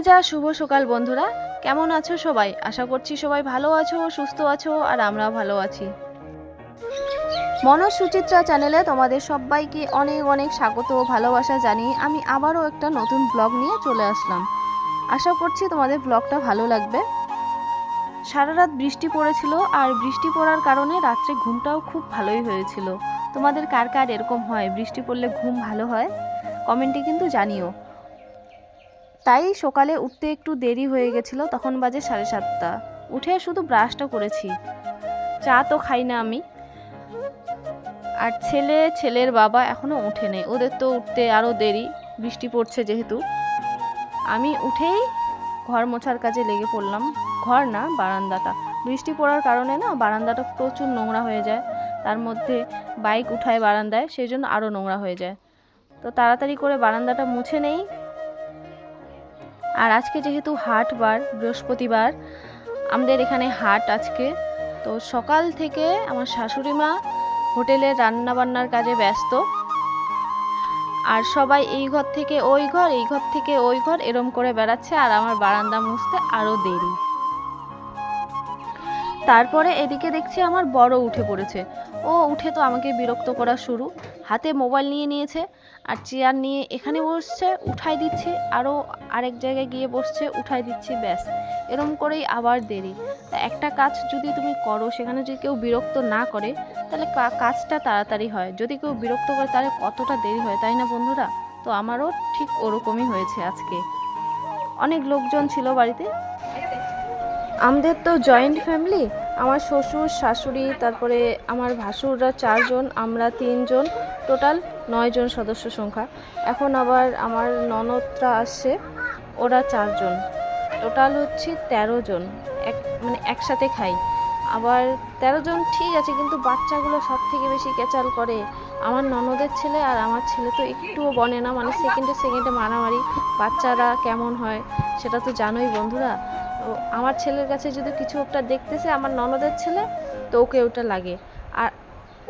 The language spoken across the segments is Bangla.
ভাজা শুভ সকাল বন্ধুরা, কেমন আছো সবাই? আশা করছি সবাই ভালো আছো, সুস্থ আছো, আর আমরাও ভালো আছি। মনোজ সুচিত্রা চ্যানেলে তোমাদের সবাইকে অনেক অনেক স্বাগত ও ভালোবাসা জানিয়ে আমি আবারও একটা নতুন ব্লগ নিয়ে চলে আসলাম। আশা করছি তোমাদের ব্লগটা ভালো লাগবে। সারা রাত বৃষ্টি পড়েছিল, আর বৃষ্টি পড়ার কারণে রাত্রে ঘুমটাও খুব ভালোই হয়েছিল। তোমাদের কার কার এরকম হয়, বৃষ্টি পড়লে ঘুম ভালো হয়? কমেন্টে কিন্তু জানিও। তাই সকালে উঠতে একটু দেরি হয়ে গেছিল, তখন বাজে 7:30। উঠে শুধু ব্রাশটা করেছি, চা তো খাই না আমি। আর ছেলের বাবা এখনো ওঠে নেই, ওদের তো উঠতে আরও দেরি, বৃষ্টি পড়ছে যেহেতু। আমি উঠেই ঘর মোছার কাজে লেগে পড়লাম। ঘর না, বারান্দাটা। বৃষ্টি পড়ার কারণে না বারান্দাটা প্রচুর নোংরা হয়ে যায়, তার মধ্যে বাইক উঠায় বারান্দায়, সেই জন্য আরও নোংরা হয়ে যায়। তো তাড়াতাড়ি করে বারান্দাটা মুছে নেই। আর আজকে যেহেতু হাট বার, বৃহস্পতিবার, আমাদের এখানে হাট আজকে। তো সকাল থেকে আমার শাশুড়ি মা হোটেলের রান্নাবান্নার কাজে ব্যস্ত, আর সবাই এই ঘর থেকে ওই ঘর, এই ঘর থেকে ওই ঘর এরম করে বেড়াচ্ছে, আর আমার বারান্দা মুছতে আরও দেরি। তারপরে এদিকে দেখছি আমার বড় উঠে পড়েছে। ও উঠে তো আমাকে বিরক্ত করা শুরু, হাতে মোবাইল নিয়ে নিয়েছে, আর চেয়ার নিয়ে এখানে বসছে, উঠাই দিচ্ছে, আরও আরেক জায়গায় গিয়ে বসছে, উঠাই দিচ্ছি, ব্যাস এরম করেই আবার দেরি। তা একটা কাজ যদি তুমি করো, সেখানে যদি কেউ বিরক্ত না করে তাহলে কাজটা তাড়াতাড়ি হয়, যদি কেউ বিরক্ত করে তাহলে কতটা দেরি হয়, তাই না বন্ধুরা? তো আমারও ঠিক ওরকমই হয়েছে আজকে। অনেক লোকজন ছিল বাড়িতে। আমাদের তো জয়েন্ট ফ্যামিলি, আমার শ্বশুর শাশুড়ি, তারপরে আমার ভাসুররা 4 জন, আমরা 3 জন, টোটাল 9 জন সদস্য সংখ্যা। এখন আবার আমার ননদরা আসছে, ওরা 4 জন, টোটাল হচ্ছে 13 জন। মানে একসাথে খাই। আবার 13 জন ঠিক আছে, কিন্তু বাচ্চাগুলো সব থেকে বেশি ক্যাচাল করে। আমার ননদের ছেলে আর আমার ছেলে তো একটুও বনে না, মানে সেকেন্ডে মারামারি। বাচ্চারা কেমন হয় সেটা তো জানোই বন্ধুরা। তো আমার ছেলের কাছে যদি কিছু একটা দেখতেছে আমার ননদের ছেলে, তো ওকে ওটা লাগে। আর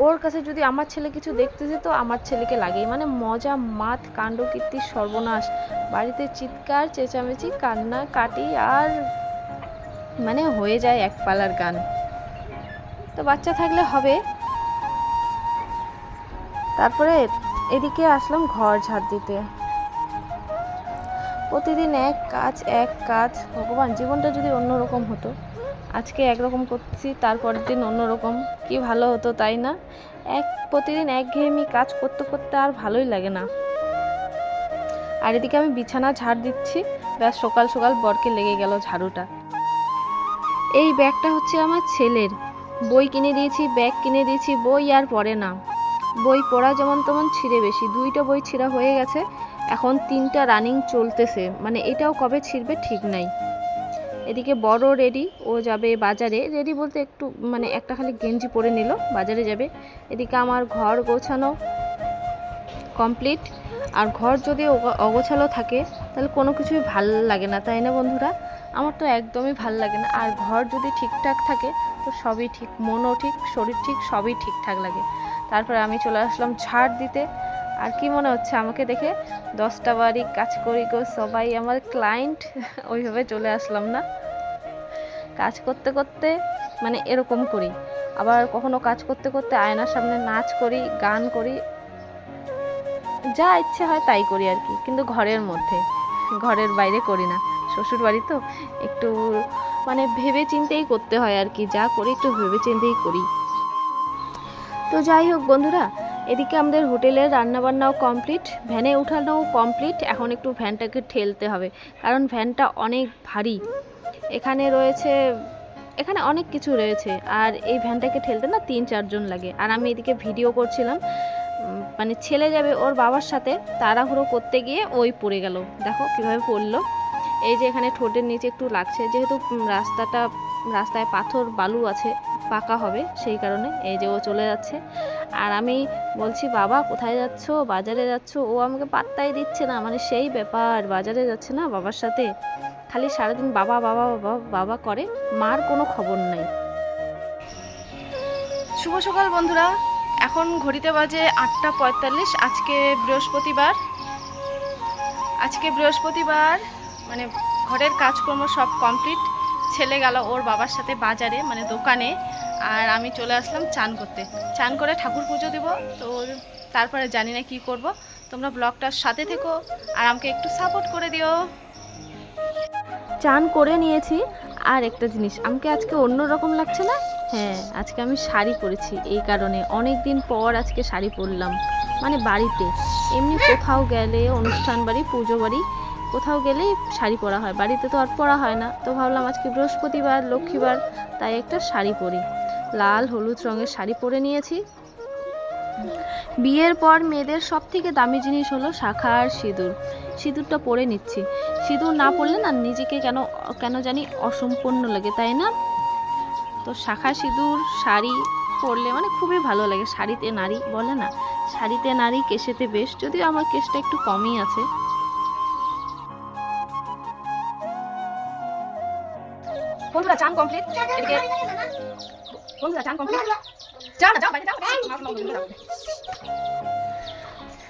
ওর কাছে যদি আমার ছেলে কিছু দেখতেছে, তো আমার ছেলেকে লাগেই। মানে মজা মাত কাণ্ড কীর্তি সর্বনাশ, বাড়িতে চিৎকার চেঁচামেচি কান্না কাটি, আর মানে হয়ে যায় এক পালার গান। তো বাচ্চা থাকলে হবে। তারপরে এদিকে আসলাম ঘর ঝাড় দিতে। প্রতিদিন এক কাজ, ভগবান জীবনটা যদি অন্যরকম হতো। আজকে একরকম করছি, তারপরের দিন অন্যরকম, কি ভালো হতো তাই না? প্রতিদিন একঘেয়েমি কাজ করতে করতে আর ভালোই লাগে না। আর এদিকে আমি বিছানা ঝাড় দিচ্ছি, ব্যাস সকাল সকাল বরকে লেগে গেল ঝাড়ুটা। এই ব্যাগটা হচ্ছে আমার ছেলের, বই কিনে দিয়েছি, ব্যাগ কিনে দিয়েছি, বই আর পড়ে না। বই পড়া যেমন তেমন ছিঁড়ে বেশি, 2টা বই ছিঁড়া হয়ে গেছে, এখন 3টা রানিং চলতেছে, মানে এটাও কবে ছিঁড়বে ঠিক নাই। এদিকে বড় রেডি, ও যাবে বাজারে, রেডি বলতে একটু মানে একটা খালি গেঞ্জি পরে নিল, বাজারে যাবে। এদিকে আমার ঘর গোছানো কমপ্লিট। আর ঘর যদি অগোছালো থাকে তাহলে কোনো কিছুই ভাল লাগে না, তাই না বন্ধুরা? আমার তো একদমই ভাল লাগে না। আর ঘর যদি ঠিকঠাক থাকে তো সবই ঠিক, মনও ঠিক, শরীর ঠিক, সবই ঠিকঠাক লাগে। তারপরে আমি চলে আসলাম ঝাড় দিতে। আর কি মনে হচ্ছে আমাকে দেখে? 10টা বাড়ি কাজ করি গো, সবাই আমার ক্লায়েন্ট, ওইভাবে চলে আসলাম না। কাজ করতে করতে মানে এরকম করি, আবার কখনো কাজ করতে করতে আয়নার সামনে নাচ করি, গান করি, যা ইচ্ছে হয় তাই করি আর কি, কিন্তু ঘরের মধ্যে, ঘরের বাইরে করি না। শ্বশুর বাড়ি তো একটু মানে ভেবে চিন্তেই করতে হয় আর কি, যা করি একটু ভেবে চিন্তেই করি। তো যাই হোক বন্ধুরা, এদিকে আমাদের হোটেলের রান্নাবান্নাও কমপ্লিট, ভ্যানে উঠানোও কমপ্লিট। এখন একটু ভ্যানটাকে ঠেলতে হবে, কারণ ভ্যানটা অনেক ভারী। এখানে অনেক কিছু রয়েছে, আর এই ভ্যানটাকে ঠেলতে না 3-4 জন লাগে। আর আমি এদিকে ভিডিও করছিলাম, মানে ছেলে যাবে ওর বাবার সাথে, তাড়াহুড়ো করতে গিয়ে ওই পড়ে গেল, দেখো কিভাবে পড়লো। এই যে এখানে ঠোঁটের নিচে একটু লাগছে, যেহেতু রাস্তায় পাথর বালু আছে, পাকা হবে, সেই কারণে এই যে ও চলে যাচ্ছে। আর আমি বলছি বাবা কোথায় যাচ্ছো? বাজারে যাচ্ছো? ও আমাকে পাত্তাই দিচ্ছে না, মানে সেই ব্যাপার, বাজারে যাচ্ছে না বাবার সাথে, খালি সারাদিন বাবা বাবা বাবা বাবা করে, মার কোনো খবর নাই। শুভ সকাল বন্ধুরা, এখন ঘড়িতে বাজে 8টা 45। আজকে বৃহস্পতিবার, মানে ঘরের কাজকর্ম সব কমপ্লিট। ছেলে গেল ওর বাবার সাথে বাজারে, মানে দোকানে, আর আমি চলে আসলাম চান করতে। চান করে ঠাকুর পুজো দেবো। তো তারপরে জানি না কি করব। তোমরা ব্লগটার সাথে থেকো আর আমাকে একটু সাপোর্ট করে দিও। চান করে নিয়েছি। আর একটা জিনিস, আমাকে আজকে অন্য রকম লাগছে না? হ্যাঁ, আজকে আমি শাড়ি পরেছি। এই কারণে অনেক দিন পর আজকে শাড়ি পরলাম, মানে বাড়িতে। এমনি কোথাও গেলে, অনুষ্ঠান বাড়ি, পুজো বাড়ি, কোথাও গেলেই শাড়ি পরা হয়, বাড়িতে তো আর পরা হয় না। তো ভাবলাম আজকে বৃহস্পতিবার, লক্ষ্মীবার, তাই একটা শাড়ি পরি। লাল হলুদ রঙের শাড়ি পরে নিয়েছি। বিয়ের পর মেয়েদের সব থেকে দামি জিনিস হলো শাঁখা আর সিঁদুর। সিঁদুরটা পরে নিচ্ছি। সিঁদুর না পরলে না নিজেকে কেন কেন জানি অসম্পূর্ণ লাগে, তাই না? তো শাঁখা সিঁদুর শাড়ি পরলে মানে খুবই ভালো লাগে। শাড়িতে নারী বলে না, শাড়িতে নারী কেশেতে বেশ, যদিও আমার কেশটা একটু কমই আছে। বন্ধুরা চান কমপ্লিট। এদিকে বন্ধুরা চান কমপ্লিট।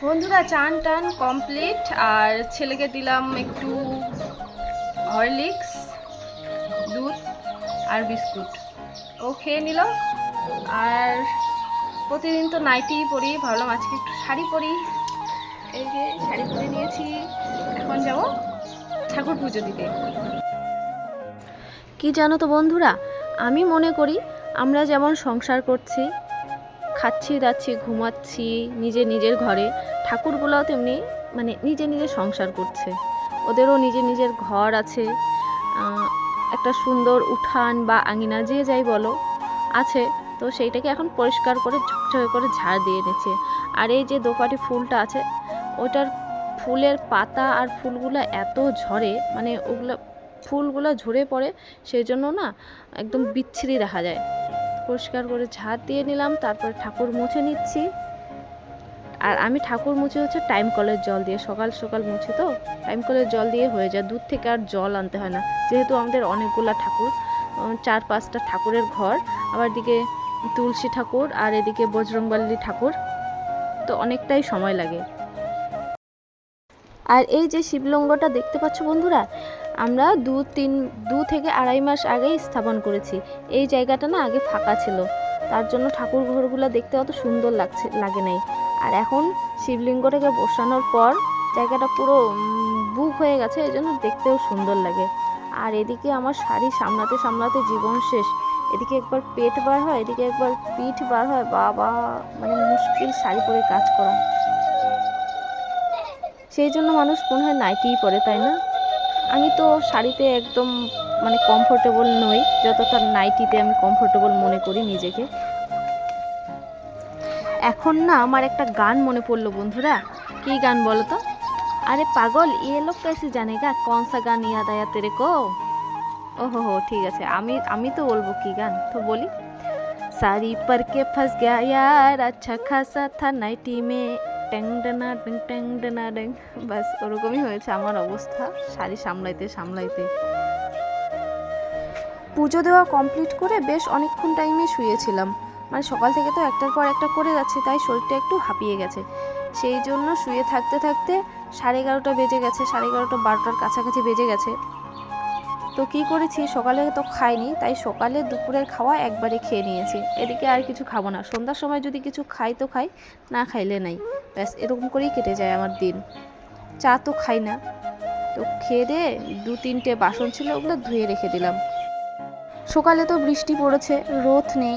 বন্ধুরা চান টান কমপ্লিট, আর ছেলেকে দিলাম একটু হরলিক্স, দুধ আর বিস্কুট। ও খেয়ে নিল। আর প্রতিদিন তো নাইটি পরি, ভাবলাম আজকে একটু শাড়ি পরি। এই যে শাড়ি পরে নিয়েছি। এখন যাব ঠাকুর পুজো দিতে। কি জানো তো বন্ধুরা, আমি মনে করি আমরা যেমন সংসার করছি, খাচ্ছি দাচ্ছি ঘুমাচ্ছি নিজের ঘরে, ঠাকুরগুলোও তেমনি মানে নিজে সংসার করছে। ওদেরও নিজের ঘর আছে, একটা সুন্দর উঠান বা আঙিনা যে যাই বলো আছে। তো সেইটাকে এখন পরিষ্কার করে ঝকঝকে করে ঝাড় দিয়ে নিচ্ছে। আর এই যে দোপাটি ফুলটা আছে, ওটার ফুলের পাতা আর ফুলগুলো এত ঝরে, মানে ওগুলো ফুলগুলো ঝরে পড়ে, সেই জন্য না একদম বিচ্ছিরি দেখা যায়। পরিষ্কার করে ঝাড় দিয়ে নিলাম, তারপরে ঠাকুর মুছে নিচ্ছি। আর আমি ঠাকুর মুছে হচ্ছে টাইম কলের জল দিয়ে, সকাল সকাল মুছি তো টাইম কলের জল দিয়ে হয়ে যায়, দূর থেকে আর জল আনতে হয় না। যেহেতু আমাদের অনেকগুলা ঠাকুর, 4-5টা ঠাকুরের ঘর, আবার এদিকে তুলসী ঠাকুর আর এদিকে বজরংবলী ঠাকুর, তো অনেকটাই সময় লাগে। আর এই যে শিবলিঙ্গটা দেখতে পাচ্ছ বন্ধুরা, আমরা 2 থেকে 2.5 মাস আগেই স্থাপন করেছি। এই জায়গাটা না আগে ফাঁকা ছিল, তার জন্য ঠাকুর ঘরগুলো দেখতে অত সুন্দর লাগে নাই। আর এখন শিবলিঙ্গটাকে বসানোর পর জায়গাটা পুরো বুক হয়ে গেছে, এই জন্য দেখতেও সুন্দর লাগে। আর এদিকে আমার শাড়ি সামলাতে সামলাতে জীবন শেষ। এদিকে একবার পেট বার হয়, এদিকে একবার পিঠ বার হয়, বাবা মানে মুশকিল শাড়ি পরে কাজ করা। সেই জন্য মানুষ মনে হয় নাইটিই পরে, তাই না? আমি তো শাড়িতে একদম মানে কমফোর্টেবল নই, যতটা নাইটিতে আমি কমফোর্টেবল মনে করি নিজেকে। এখন না আমার একটা গান মনে পড়লো বন্ধুরা। কি গান বলো তো? আরে পাগল, ये लोग कैसे जानेगा कौन सा गान याद आया तेरे को? ओहो हो, ठीक আছে, আমি তো বলবো কি গান, তো বলি। साड़ी पर के फंस गया यार, अच्छा खासा था नाइटी में, ট্যাং ডানা ড্যাং ট্যাং ডানা ড্যাং। বাস ওরকমই হয়েছে আমার অবস্থা শাড়ি সামলাইতে সামলাইতে। পুজো দেওয়া কমপ্লিট করে বেশ অনেকক্ষণ টাইমে শুয়েছিলাম, মানে সকাল থেকে তো একটার পর একটা করে যাচ্ছে, তাই শরীরটা একটু হাঁপিয়ে গেছে। সেই জন্য শুয়ে থাকতে থাকতে 11:30টা বেজে গেছে, 11:30 12টার কাছাকাছি বেজে গেছে। তো কি করেছি, সকালে তো খাইনি, তাই সকালে দুপুরের খাওয়া একবারে খেয়ে নিয়েছি। এদিকে আর কিছু খাবো না, সন্ধ্যার সময় যদি কিছু খাই তো খাই, না খাইলে নাই, ব্যাস এরকম করেই কেটে যায় আমার দিন। চা তো খাই না। তো খেয়ে দিয়ে 2-3টে বাসন ছিল, ওগুলো ধুয়ে রেখে দিলাম। সকালে তো বৃষ্টি পড়েছে, রোদ নেই।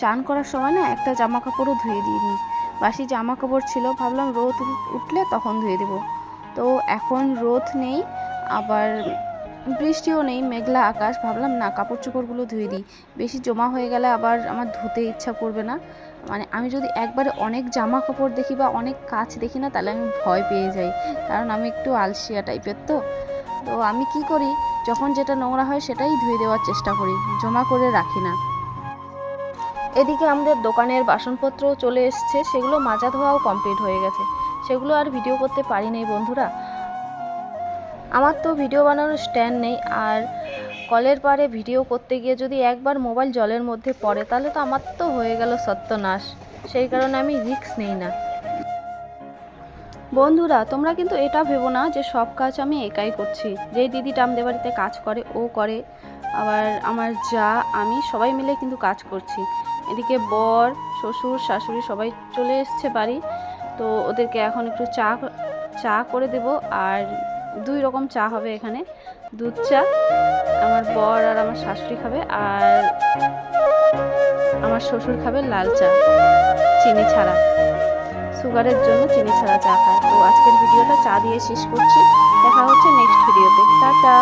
চান করার সময় না একটা জামা কাপড়ও ধুয়ে দিইনি, বাসি জামা কাপড় ছিল, ভাবলাম রোদ উঠলে তখন ধুয়ে দেবো। তো এখন রোদ নেই, আবার বৃষ্টিও নেই, মেঘলা আকাশ, ভাবলাম না কাপড় চোপড়গুলো ধুয়ে দিই। বেশি জমা হয়ে গেলে আবার আমার ধুতে ইচ্ছা করবে না। মানে আমি যদি একবারে অনেক জামা কাপড় দেখি বা অনেক কাজ দেখি না, তাহলে আমি ভয় পেয়ে যাই, কারণ আমি একটু আলসিয়া টাইপের। তো আমি কি করি, যখন যেটা নোংরা হয় সেটাই ধুয়ে দেওয়ার চেষ্টা করি, জমা করে রাখি না। এদিকে আমাদের দোকানের বাসনপত্র চলে এসছে, সেগুলো মাজা ধোয়াও কমপ্লিট হয়ে গেছে, সেগুলো আর ভিডিও করতে পারি নাই বন্ধুরা। আমার তো ভিডিও বানানোর স্ট্যান্ড নেই, আর কলের পাড়ে ভিডিও করতে গিয়ে যদি একবার মোবাইল জলের মধ্যে পড়ে, তাহলে তো আমার তো হয়ে গেল সত্যনাশ। সেই কারণে আমি রিস্ক নেই না। বন্ধুরা, তোমরা কিন্তু এটা ভেবো না যে সব কাজ আমি একাই করছি। যেই দিদিটা আমাদের বাড়িতে কাজ করে ও করে, আবার আমার যা আমি সবাই মিলে কিন্তু কাজ করছি। এদিকে বর, শ্বশুর, শাশুড়ি সবাই চলে এসছে বাড়ি। তো ওদেরকে এখন একটু চা করে দেব। আর 2 রকম চা হবে এখানে, দুধ চা আমার বর আর আমার শাশুড়ি খাবে, আর আমার শ্বশুর খাবে লাল চা, চিনি ছাড়া। সুগারের জন্য চিনি ছাড়া চা খায়। তো আজকের ভিডিওটা চা দিয়ে শেষ করছি। দেখা হচ্ছে নেক্সট ভিডিওতে। টাটা।